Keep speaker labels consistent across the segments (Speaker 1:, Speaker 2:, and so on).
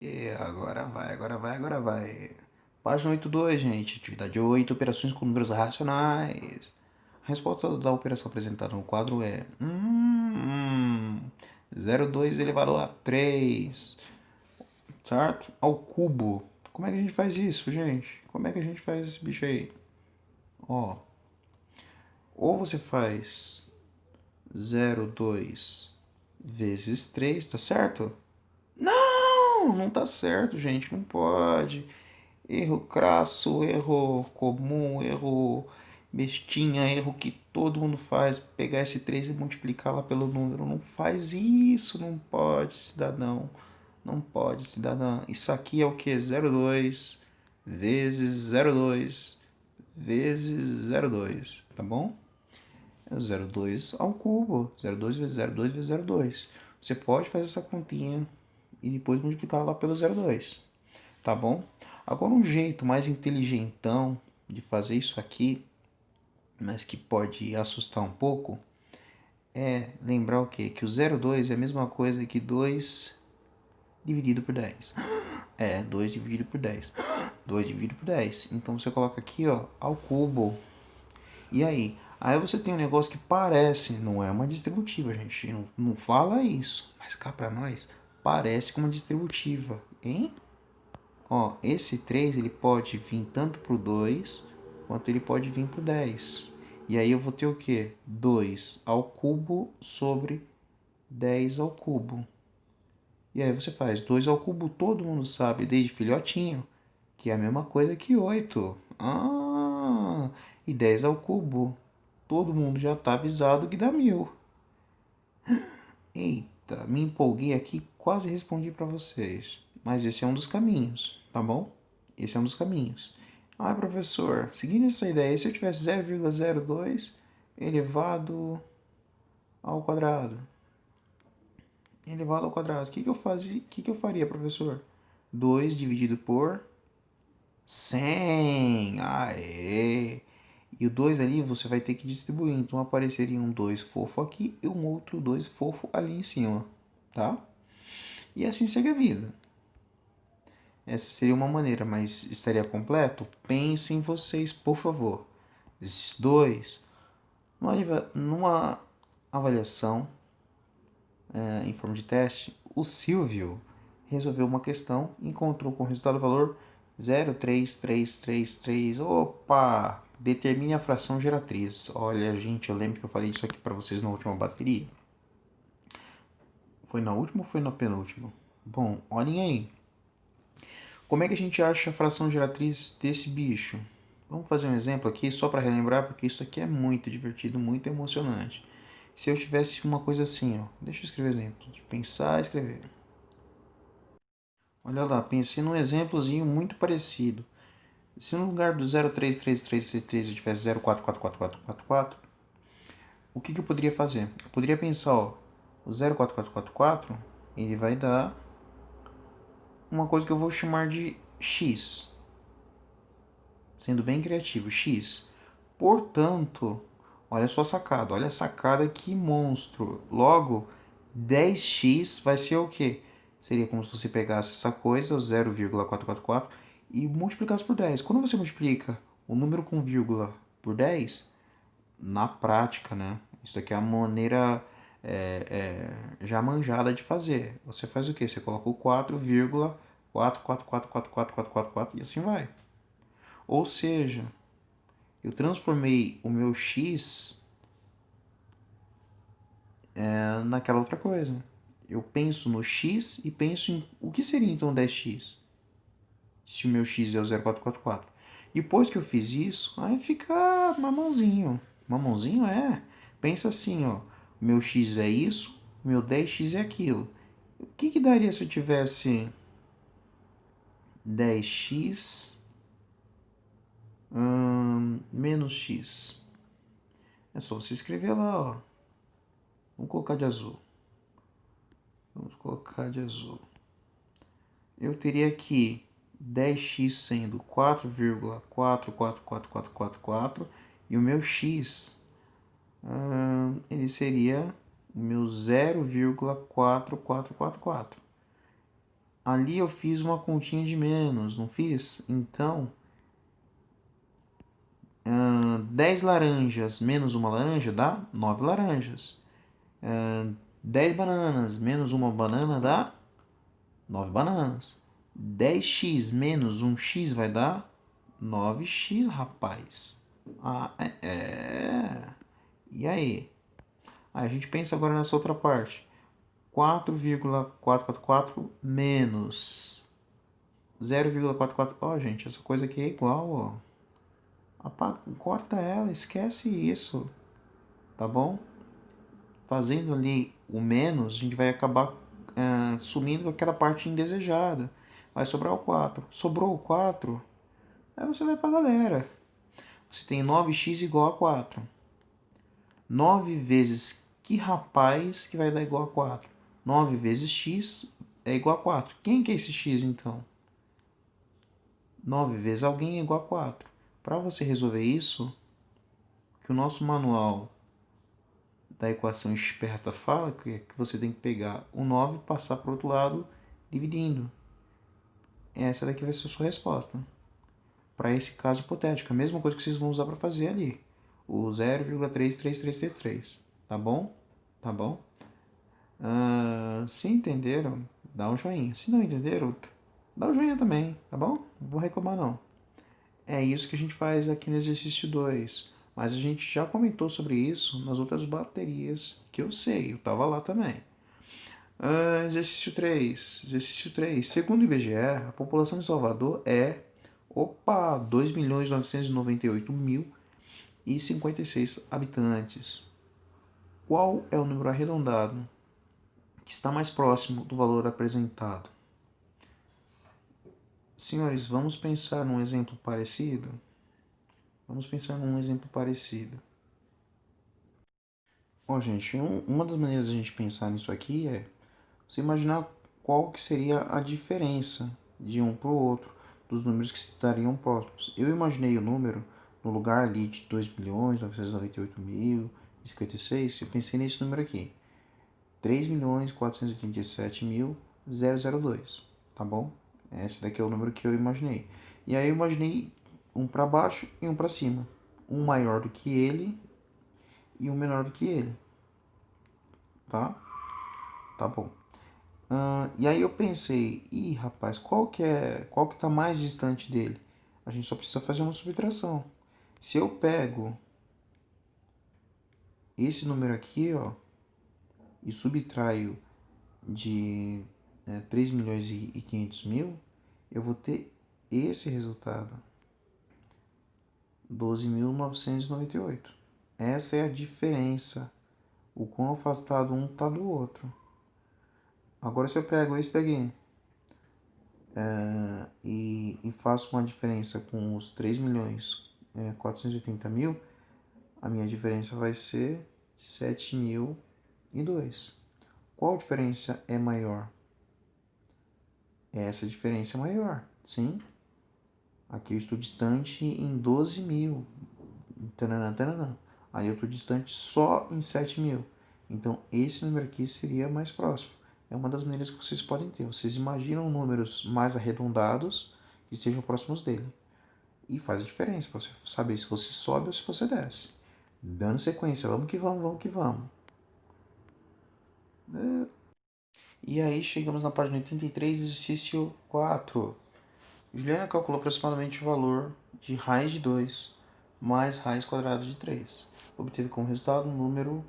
Speaker 1: E agora vai, agora vai, agora vai. Página 82, gente. Atividade 8, operações com números racionais. A resposta da operação apresentada no quadro é 0,2 elevado a 3, certo? Ao cubo. Como é que a gente faz isso, gente? Como é que a gente faz esse bicho aí? Ó, ou você faz 0,2 vezes 3, tá certo? Não, não tá certo, gente, não pode. Erro crasso, erro comum, erro bestinha, erro que todo mundo faz. Pegar esse 3 e multiplicá-la pelo número. Não faz isso, não pode, cidadão. Não pode, cidadã. Isso aqui é o que? 0,2 vezes 0,2 vezes 0,2, tá bom? É o 0,2 ao cubo. 0,2 vezes 0,2 vezes 0,2. Você pode fazer essa continha e depois multiplicar lá pelo 0,2, tá bom? Agora um jeito mais inteligentão de fazer isso aqui, mas que pode assustar um pouco, é lembrar o quê? Que o 0,2 é a mesma coisa que 2 dividido por 10. É, 2 dividido por 10. 2 dividido por 10. Então você coloca aqui, ó, ao cubo. E aí? Aí você tem um negócio que parece, não é uma distributiva, gente. Não fala isso. Mas cá pra nós, parece com uma distributiva, hein? Ó, esse 3 ele pode vir tanto pro 2 quanto ele pode vir pro 10. E aí eu vou ter o quê? 2 ao cubo sobre 10 ao cubo. E aí você faz 2 ao cubo, todo mundo sabe, desde filhotinho, que é a mesma coisa que 8. E 10 ao cubo, todo mundo já está avisado que dá 1000. Eita, me empolguei aqui, quase respondi para vocês. Mas esse é um dos caminhos, tá bom? Esse é um dos caminhos. Ah, professor, seguindo essa ideia, se eu tivesse 0,02 elevado ao quadrado? Elevado ao quadrado, o que, que eu fazia? O que, que eu faria, professor? 2 dividido por 100. Aê! E o 2 ali você vai ter que distribuir. Então apareceria um 2 fofo aqui e um outro 2 fofo ali em cima, tá? E assim segue a vida. Essa seria uma maneira, mas estaria completo? Pensem vocês, por favor. Esses dois, numa avaliação em forma de teste, o Silvio resolveu uma questão e encontrou com o resultado o valor 0,3333. Opa! Determine a fração geratriz. Olha, gente, eu lembro que eu falei isso aqui para vocês na última bateria. Foi na última ou foi na penúltima? Bom, olhem aí. Como é que a gente acha a fração geratriz desse bicho? Vamos fazer um exemplo aqui só para relembrar, porque isso aqui é muito divertido, muito emocionante. Se eu tivesse uma coisa assim, ó, deixa eu escrever exemplo, de pensar e escrever. Olha lá, pensei num exemplozinho muito parecido. Se no lugar do 0,3333 eu tivesse 0,444444, o que, que eu poderia fazer? Eu poderia pensar, ó, o 0,4444 ele vai dar uma coisa que eu vou chamar de x, sendo bem criativo, x. Portanto, olha só a sacada, olha a sacada que monstro. Logo, 10x vai ser o quê? Seria como se você pegasse essa coisa, o 0,444, e multiplicasse por 10. Quando você multiplica o número com vírgula por 10, na prática, né? Isso aqui é a maneira já manjada de fazer. Você faz o quê? Você coloca o 4,4444444 e assim vai. Ou seja, eu transformei o meu x naquela outra coisa. Eu penso no x e penso em o que seria então 10x, se o meu x é o 0,444. Depois que eu fiz isso, aí fica mamãozinho. Mamãozinho é. Pensa assim, ó. Meu x é isso, meu 10x é aquilo. O que, que daria se eu tivesse 10x menos x? É só você escrever lá, ó. Vamos colocar de azul. Vamos colocar de azul. Eu teria aqui 10x sendo 4,444444 e o meu x ele seria o meu 0,4444. Ali eu fiz uma continha de menos, não fiz? Então, 10 laranjas menos uma laranja dá 9 laranjas. 10 bananas menos uma banana dá 9 bananas. 10x menos um x vai dar 9x, rapaz. Ah, é. E aí? Aí a gente pensa agora nessa outra parte. 4,444 menos 0,44. Ó, gente, essa coisa aqui é igual, ó. Apaga, corta ela, esquece isso, tá bom? Fazendo ali o menos, a gente vai acabar sumindo aquela parte indesejada. Vai sobrar o 4. Sobrou o 4, aí você vai pra galera. Você tem 9x igual a 4. 9 vezes que rapaz que vai dar igual a 4? 9 vezes x é igual a 4. Quem que é esse x então? 9 vezes alguém é igual a 4. Para você resolver isso, que o nosso manual da equação esperta fala que você tem que pegar o 9 e passar para o outro lado dividindo. Essa daqui vai ser a sua resposta. Para esse caso hipotético, a mesma coisa que vocês vão usar para fazer ali. O 0,33333. Tá bom? Tá bom? Se entenderam, dá um joinha. Se não entenderam, dá um joinha também, tá bom? Não vou reclamar não. É isso que a gente faz aqui no exercício 2. Mas a gente já comentou sobre isso nas outras baterias que eu sei, eu estava lá também. Exercício 3. Exercício 3. Segundo o IBGE, a população de Salvador é 2.998.056 habitantes. Qual é o número arredondado que está mais próximo do valor apresentado? Senhores, vamos pensar num exemplo parecido? Vamos pensar num exemplo parecido. Gente, uma das maneiras de a gente pensar nisso aqui é você imaginar qual que seria a diferença de um para o outro, dos números que estariam próximos. Eu imaginei o número no lugar ali de 2.998.056, eu pensei nesse número aqui, 3.487.002, tá bom? Esse daqui é o número que eu imaginei. E aí eu imaginei um para baixo e um para cima. Um maior do que ele e um menor do que ele. Tá? Tá bom. E aí eu pensei, rapaz, qual que tá mais distante dele? A gente só precisa fazer uma subtração. Se eu pego esse número aqui, ó, e subtraio de 3.500.000, eu vou ter esse resultado, 12.998. Essa é a diferença, o quão afastado um está do outro. Agora se eu pego esse daqui e faço uma diferença com os 3.480.000, a minha diferença vai ser 7.002. Qual diferença é maior? Essa diferença é maior, sim. Aqui eu estou distante em 12.000. Tananã, tananã. Aí eu estou distante só em 7.000. Então, esse número aqui seria mais próximo. É uma das maneiras que vocês podem ter. Vocês imaginam números mais arredondados que estejam próximos dele. E faz a diferença para você saber se você sobe ou se você desce. Dando sequência, vamos que vamos, vamos que vamos. E aí chegamos na página 83, exercício 4. Juliana calculou aproximadamente o valor de raiz de 2 mais raiz quadrada de 3. Obteve como resultado um número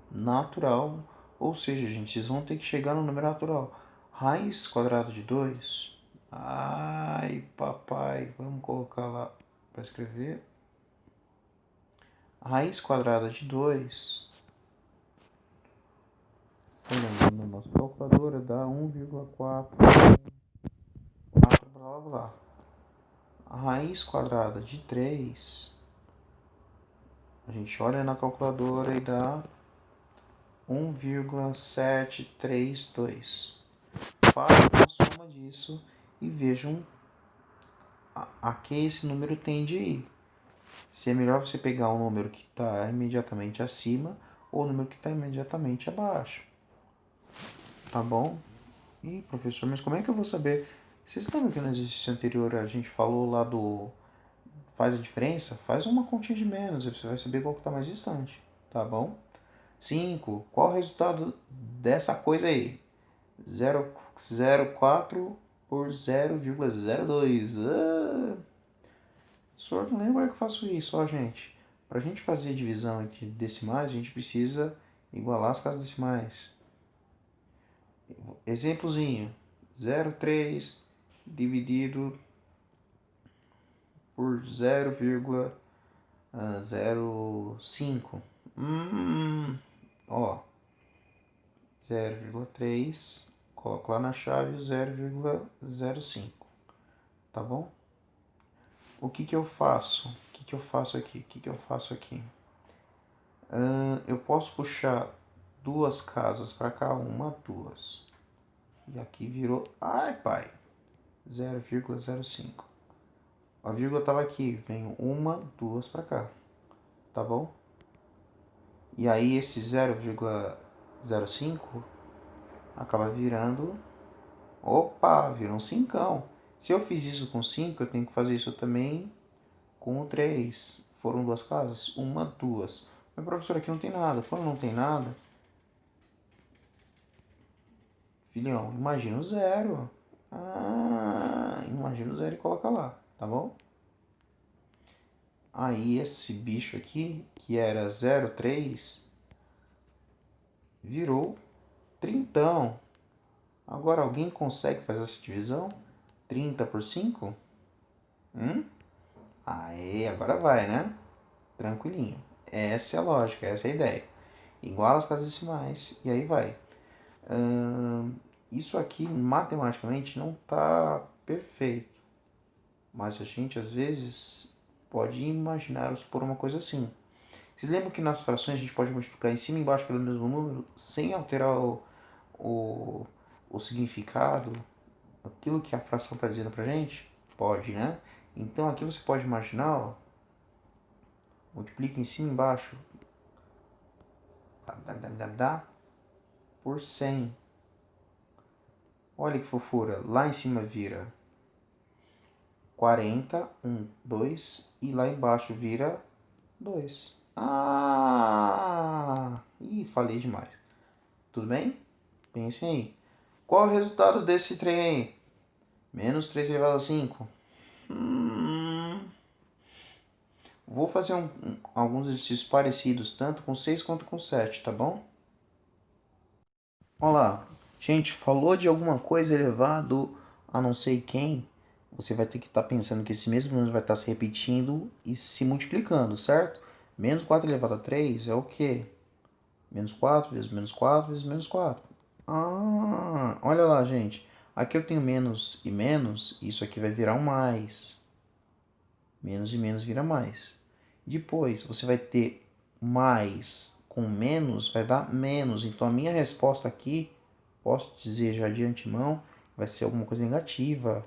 Speaker 1: natural, ou seja, gente, vocês vão ter que chegar no número natural. Raiz quadrada de 2. Ai, papai, vamos colocar lá para escrever. Raiz quadrada de 2. Olhando na nossa calculadora, dá 1,4. Blá blá blá. A raiz quadrada de 3, a gente olha na calculadora e dá 1,732. Façam a soma disso e vejam a que esse número tende a ir. Se é melhor você pegar o número que está imediatamente acima ou o número que está imediatamente abaixo. Tá bom? Ih, professor, mas como é que eu vou saber? Vocês lembram que no exercício anterior a gente falou lá do faz a diferença? Faz uma continha de menos, você vai saber qual que está mais distante, tá bom? 5. Qual o resultado dessa coisa aí? 0,04 por 0,02. Professor, não lembro como é que eu faço isso, ó, gente. Para a gente fazer divisão entre decimais, a gente precisa igualar as casas decimais. Exemplozinho. 0,3 dividido por 0,05. Ó, 0,3. Coloco lá na chave o 0,05. Tá bom? O que que eu faço? O que que eu faço aqui? O que que eu faço aqui? Eu posso puxar duas casas para cá, uma, duas. E aqui virou, ai pai, 0,05. A vírgula estava aqui, vem uma, duas para cá, tá bom? E aí esse 0,05 acaba virando, opa, virou um 5. Se eu fiz isso com 5, eu tenho que fazer isso também com o 3. Foram duas casas? Uma, duas. Mas professor, aqui não tem nada. Quando não tem nada, filhão, imagina o zero. Imagina o zero e coloca lá, tá bom? Aí esse bicho aqui, que era 0,3, virou trintão. Agora alguém consegue fazer essa divisão? 30 por 5? Aí, agora vai, né? Tranquilinho. Essa é a lógica, essa é a ideia. Iguala as casas decimais e aí vai. Isso aqui, matematicamente, não está perfeito. Mas a gente, às vezes, pode imaginar ou supor uma coisa assim. Vocês lembram que nas frações a gente pode multiplicar em cima e embaixo pelo mesmo número sem alterar o, o significado, aquilo que a fração está dizendo pra gente? Pode, né? Então aqui você pode imaginar, ó, multiplica em cima e embaixo por 100. Olha que fofura, lá em cima vira 40, 1, 2 e lá embaixo vira 2. Ih, falei demais. Tudo bem? Pensem aí. Qual é o resultado desse trem aí? Menos 3 elevado a 5. Vou fazer alguns exercícios parecidos, tanto com 6 quanto com 7, tá bom? Olha lá. Gente, falou de alguma coisa elevado a não sei quem, você vai ter que estar pensando que esse mesmo número vai estar se repetindo e se multiplicando, certo? Menos 4 elevado a 3 é o quê? Menos 4 vezes menos 4 vezes menos 4. Olha lá, gente. Aqui eu tenho menos e menos, isso aqui vai virar um mais. Menos e menos vira mais. Depois, você vai ter mais com menos, vai dar menos. Então, a minha resposta aqui, posso dizer já de antemão, vai ser alguma coisa negativa.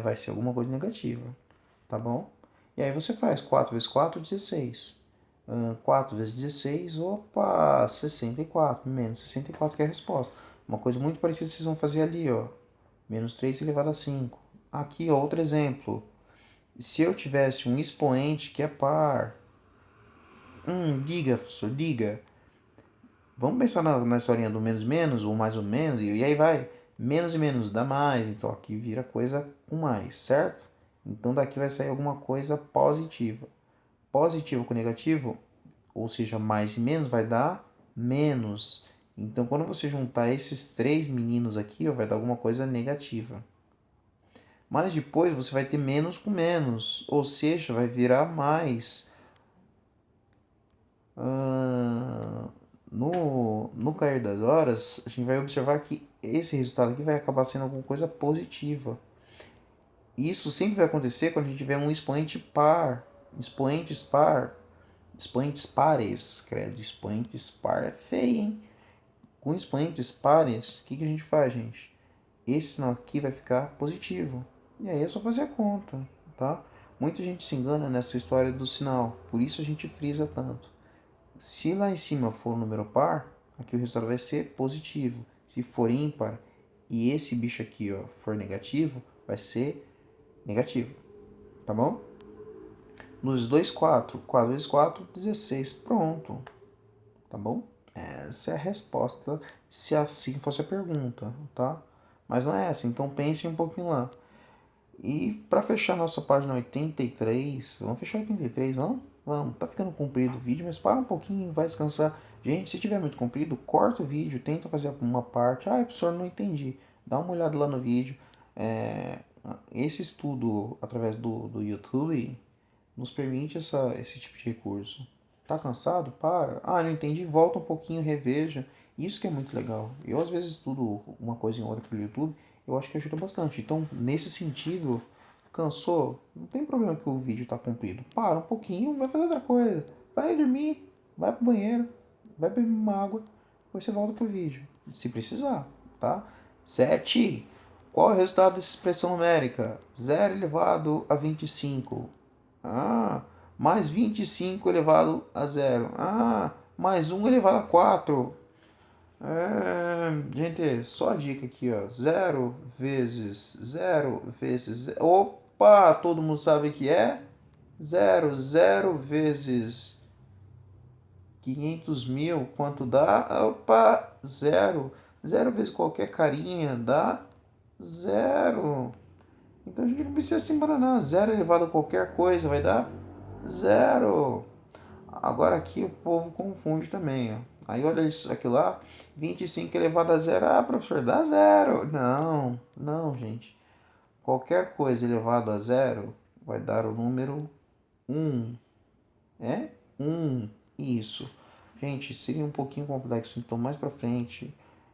Speaker 1: Vai ser alguma coisa negativa. Tá bom? E aí você faz 4 vezes 4, 16. 4 vezes 16, opa, 64. Menos 64 que é a resposta. Uma coisa muito parecida vocês vão fazer ali, ó. Menos 3 elevado a 5. Aqui, ó, outro exemplo. Se eu tivesse um expoente que é par. Diga, professor, diga. Vamos pensar na historinha do menos menos, ou mais ou menos, e aí vai. Menos e menos dá mais, então aqui vira coisa com mais, certo? Então daqui vai sair alguma coisa positiva. Positivo com negativo, ou seja, mais e menos, vai dar menos. Então quando você juntar esses três meninos aqui, ó, vai dar alguma coisa negativa. Mas depois você vai ter menos com menos, ou seja, vai virar mais. No cair das horas, a gente vai observar que esse resultado aqui vai acabar sendo alguma coisa positiva. Isso sempre vai acontecer quando a gente tiver um expoente par. Expoentes pares, credo, expoentes par é feio, hein? Com expoentes pares, o que a gente faz, gente? Esse sinal aqui vai ficar positivo. E aí é só fazer a conta, tá? Muita gente se engana nessa história do sinal, por isso a gente frisa tanto. Se lá em cima for um número par, aqui o resultado vai ser positivo. Se for ímpar e esse bicho aqui, ó, for negativo, vai ser negativo, tá bom? Nos dois, 4. 4 vezes 4, 16. Pronto, tá bom? Essa é a resposta se assim fosse a pergunta, tá? Mas não é essa, então pense um pouquinho lá. E para fechar nossa página 83, vamos fechar 83, vamos? Vamos, tá ficando comprido o vídeo, mas para um pouquinho, vai descansar. Gente, se tiver muito comprido, corta o vídeo, tenta fazer uma parte. Ah, professor, não entendi. Dá uma olhada lá no vídeo. É, esse estudo através do YouTube nos permite esse tipo de recurso. Tá cansado? Para. Ah, não entendi, volta um pouquinho, reveja. Isso que é muito legal. Eu às vezes estudo uma coisa em outra pelo YouTube, eu acho que ajuda bastante. Então, nesse sentido, cansou? Não tem problema que o vídeo tá comprido. Para um pouquinho, vai fazer outra coisa. Vai dormir, vai pro banheiro, vai beber uma água, depois você volta pro vídeo. Se precisar, tá? 7. Qual é o resultado dessa expressão numérica? 0 elevado a 25. Ah, mais 25 elevado a 0. Ah, mais 1 elevado a 4. Gente, só a dica aqui, ó. 0 vezes 0 vezes. Opa, todo mundo sabe que é 0 vezes 500 mil. Quanto dá? Opa, 0. 0 vezes qualquer carinha dá 0. Então a gente não precisa se embananar. 0 elevado a qualquer coisa vai dar 0. Agora aqui o povo confunde também, ó. Aí olha isso aqui lá, 25 elevado a 0. Ah, professor, dá 0. Não, não, gente. Qualquer coisa elevado a 0 vai dar o número 1. É? 1. Isso. Gente, seria um pouquinho complexo, então mais pra frente,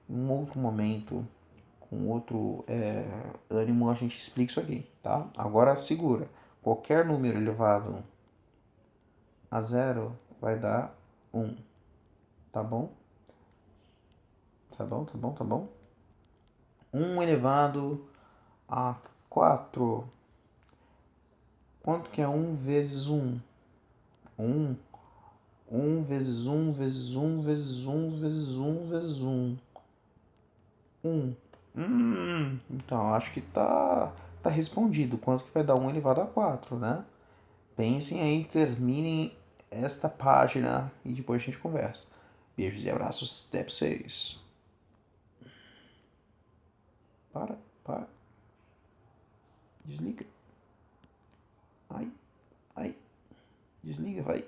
Speaker 1: em um outro momento, com outro ânimo, a gente explica isso aqui, tá? Agora segura. Qualquer número elevado a 0 vai dar 1. Tá bom? Tá bom, tá bom, tá bom? 1 elevado a 4. Quanto que é 1 vezes 1? 1. 1 vezes 1 vezes 1 vezes 1 vezes 1 vezes 1. 1. Então, acho que tá respondido. Quanto que vai dar 1 elevado a 4, né? Pensem aí, terminem esta página e depois a gente conversa. Beijos e abraços. Step 6. Para. Desliga. Ai. Desliga, vai.